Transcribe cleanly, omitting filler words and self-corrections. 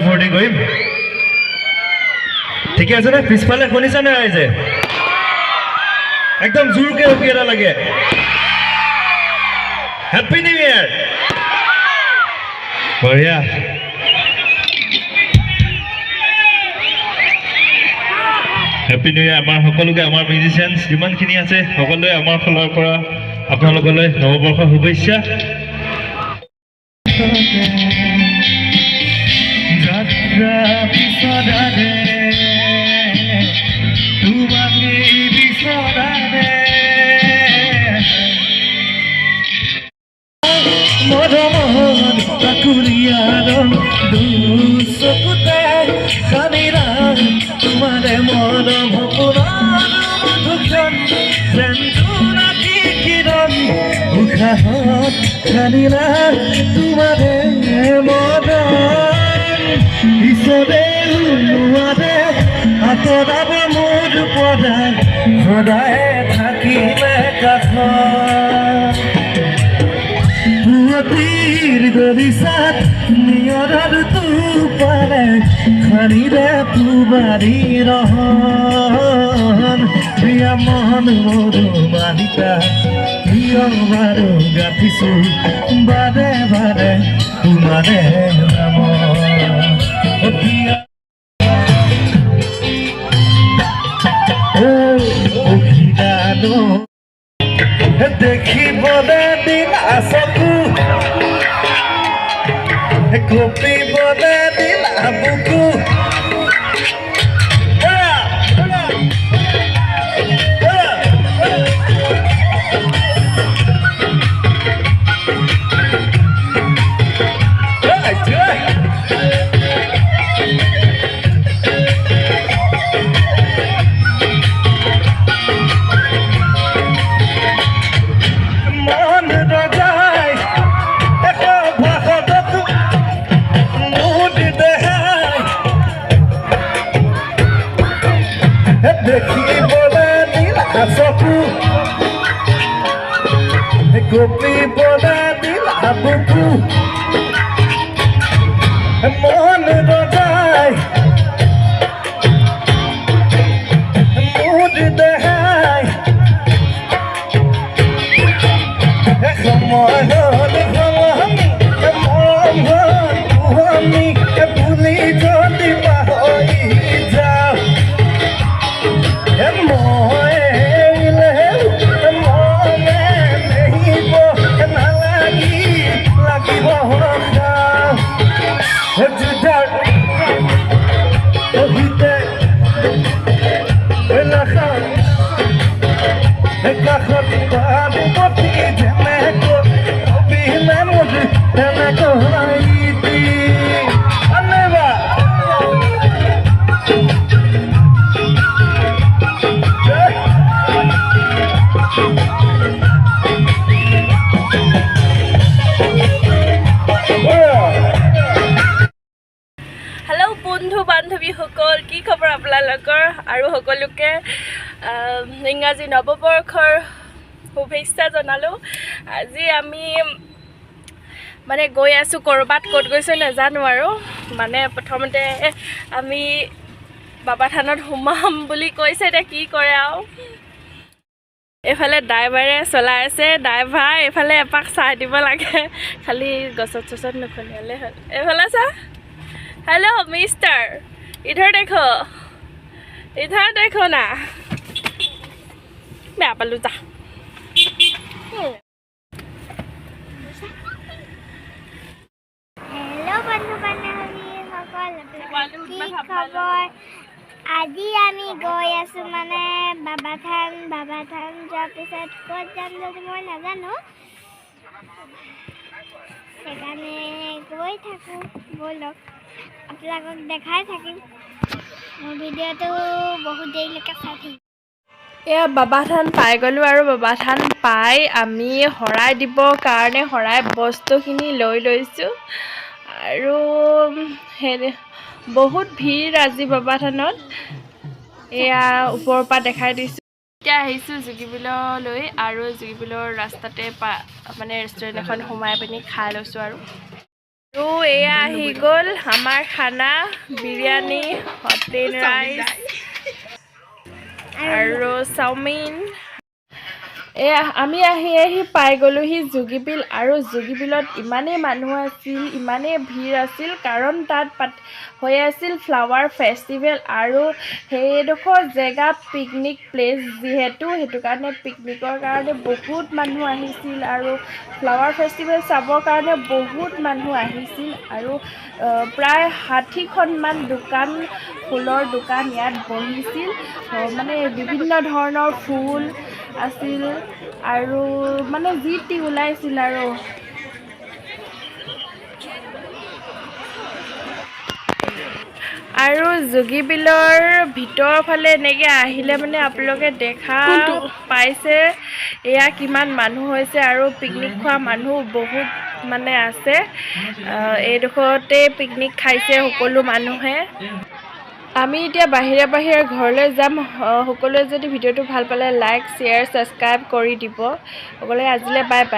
ফূৰ্তি কৰিম ঠিকে আছে না পিছফালে শুনিছা না ৰাইজে একদম জোৰকে উকি এটা লাগে হ্যাপি নিউ ইয়াৰ বঢ়িয়া হ্যাপি নিউ ইয়াৰ আমাৰ সকলোকে আমাৰ মিউজিচিয়ানছ যিমানখিনি আছে সকলোৱে আমাৰ ফালৰ পৰা আপোনালোকলৈ নৱবৰ্ষৰ শুভেচ্ছা বিছদানে তোমাকে বিছদানে মৰমত কাকুৰিয়াৰ দুচকুতে খানিৰা তোমাৰে মৰম সপোনৰ মধুক্ষণ যেন জোনাকী কিৰণ উশাহত খানিৰা তোমাৰে মৰম ঈশ্বৰে নোৱাৰে আঁতৰাব মোৰ পৰা সদায় থাকিলে কাষত পুৱতিৰ গৰিচাত নিয়ৰৰ তোপাৰে খানিৰে পুবাৰী ৰহন প্ৰিয়া মন মোৰো মালিকা প্ৰিয় বাৰু গাঠিছো বাৰে বাৰে তোমাৰে নাম দেখিবলে দিলা চকু কপিবলে দিলা বুকু দেখিবলে দিলা চকু কপিবলে দিলা বুকু মন ৰজাই মুঠ দেহাই সময় হ'ল মৰম হ'ল পুৰণি বুলি যদি পাহৰি যাওঁ কাষত হেল্ল' বন্ধু বান্ধৱীসকল, কি খবৰ আপোনালোকৰ? আৰু সকলোকে ইংৰাজী নৱবৰ্ষৰ শুভেচ্ছা জনালোঁ। আজি আমি মানে গৈ আছোঁ ক'ৰবাত, ক'ত গৈছোঁ নাজানো আৰু। মানে প্ৰথমতে আমি বাবা থানত সোমাম বুলি কৈছে, এতিয়া কি কৰে আৰু। এইফালে ড্ৰাইভাৰে চলাই আছে, ড্ৰাইভাৰ এইফালে এপাক চাই দিব লাগে, খালি গছত চছত নুখুন্দিয়ালে হ'ল। এইফালে চা। हेलो मिस्टर, इधर देखो ना। बेया पालो जा। हेलो बंधु बान्धवीসকল, কি খবৰ? আজি আমি গৈ আছোঁ মানে বাবা থান যোৱাৰ পিছত ক'ত যাম যদি মই নাজানো, সেইকাৰণে গৈ থাকোঁ। ব'লক আপোনালোকক দেখাই থাকিম। মোৰ ভিডিঅ'টো বহুত দেৰিলৈকে চাই থাকিম। এয়া বাবা থান পাই গ'লোঁ আৰু বাবা থান পাই আমি শৰাই দিবৰ কাৰণে শৰাই বস্তুখিনি লৈ লৈছোঁ। আৰু বহুত ভিৰ আজি বাবা থানত। এয়া ওপৰৰ পৰা দেখাই দিছোঁ। এতিয়া আহিছোঁ জুগিবিললৈ, আৰু জুগিবিলৰ ৰাস্তাতে মানে ৰেষ্টুৰেণ্ট এখন সোমাই পিনি খাই লৈছোঁ আৰু এয়া আহি গ'ল আমাৰ খানা, বিৰিয়ানী, প্লেন ৰাইচ আৰু চাওমিন। এয়া আমি আহি পাই গ'লোহি জুগিবিল, আৰু জুগিবিলত ইমানেই মানুহ আছিল, ইমানেই ভিৰ আছিল, কাৰণ তাত হৈ আছিল ফ্লাৱাৰ ফেষ্টিভেল। আৰু সেইডোখৰ জেগা পিকনিক প্লেচ যিহেতু, সেইটো কাৰণে পিকনিকৰ কাৰণে বহুত মানুহ আহিছিল, আৰু ফ্লাৱাৰ ফেষ্টিভেল চাবৰ কাৰণে বহুত মানুহ আহিছিল। আৰু প্ৰায় 60খনমান দোকান, ফুলৰ দোকান ইয়াত বহিছিল। মানে বিভিন্ন ধৰণৰ ফুল আছিল, আৰু মানে যি টি ওলাইছিল। আৰু জুগিবিলৰ ভিতৰৰ ফালে এনেকৈ আহিলে মানে আপোনালোকে দেখা পাইছে এয়া কিমান মানুহ হৈছে, আৰু পিকনিক খোৱা মানুহ বহুত মানে আছে। এইডোখৰতে পিকনিক খাইছে সকলো মানুহে। আমি এতিয়া বাহিৰে ঘৰলৈ যাম। সকলোৱে যদি ভিডিঅ'টো ভাল পালে লাইক, শ্বেয়াৰ, ছাবস্ক্ৰাইব কৰি দিব। সকলোৱে আজিলৈ বাই বাই।